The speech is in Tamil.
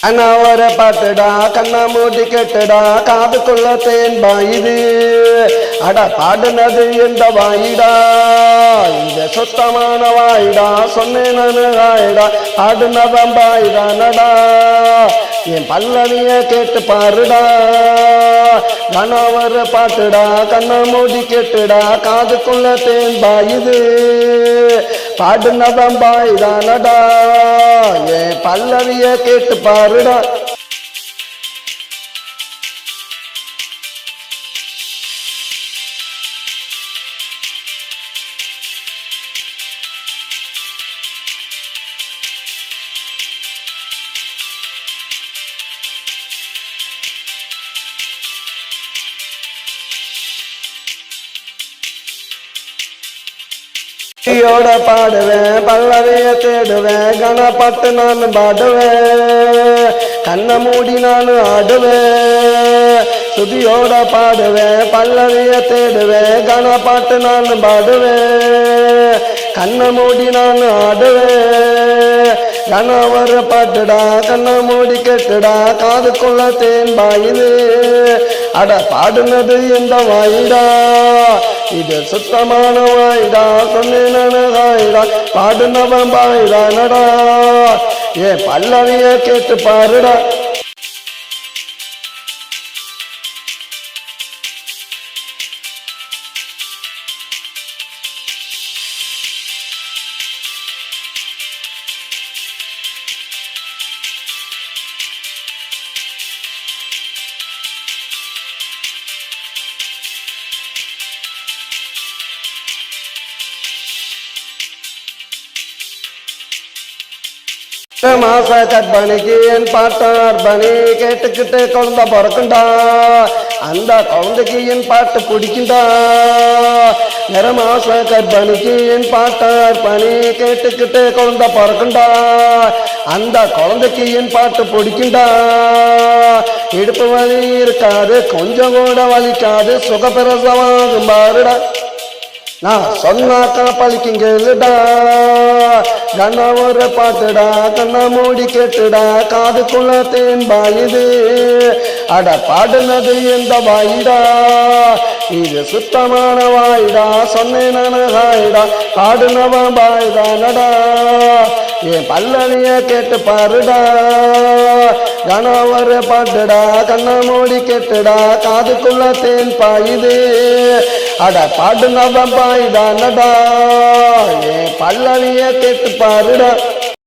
அண்ணாவர பாட்டுடா கண்ணா மூடி கேட்டுடா காதுக்குள்ள தேன் பாயுது அட பாடுனது எந்த வாயிடா இந்த சுத்தமான வாயிடா சொன்னேன் ஆயிடா பாடுனதம் பாயிடானடா என் பல்லவிய கேட்டு பாருடா கணவர பாட்டுடா கண்ணா மூடி கேட்டுடா காதுக்குள்ள தேன் பாயுது பாடுனதம் பாயிடானடா என் பல்லவிய கேட்டு பாருடா. ோட பாடுவேன் பல்லவிய தேடுவேன் கணப்பட்டு நான் பாடுவேன் கண்ணை மூடி நான் ஆடுவேன் சுதியோட பாடுவேன் பல்லவிய தேடுவேன் கணப்பட்டு நான் பாடுவேன் கண்ணை மூடி நான் ஆடுவேன் கணவர பாட்டுடா கண்ணை மூடி கேட்டுடா காதுக்குள்ள தேன் பாயுது அட பாடுனது எந்த வாயிடா இது சுத்தமான வாயிடா சொன்னேனாயிடா பாடுனவன் பாயிடானடா ஏன் பல்லவிய கேட்டு பாருடா. மாச கற்பனைக்கு என் பாட்டார் பணி கேட்டுக்கிட்டு குழந்தை பிறக்குண்டா அந்த குழந்தைக்கு என் பாட்டு பிடிக்குண்டா மாச கற்பனைக்கு என் பாட்டார் பணி கேட்டுக்கிட்டு குழந்தை பிறக்குண்டா அந்த குழந்தைக்கு என் பாட்டு பிடிக்குண்டா இடுப்பு வலி இருக்காது கொஞ்சம் கூட வலிக்காது சுகப்பிரசவாகும் பாருடா நான் சொன்னாக்கா பழிக்குங்கடா கண்ணவர பாட்டுடா கண்ணா மூடி கேட்டுடா காதுக்குள்ள தேன் பாயுது அட பாடுனது எந்த வாயிடா இது சுத்தமான வாயிடா சொன்னேனாயிடா பாடுனவன் பாயுதானடா என் பல்லவிய கேட்டு பாருடா கணவர பாட்டுடா கண்ணா மூடி கேட்டுடா காதுக்குள்ள தேன் பாயுது அட பாடுனவன் பாயுதானடா என் பல்லவிய கேட்டு பாருடா.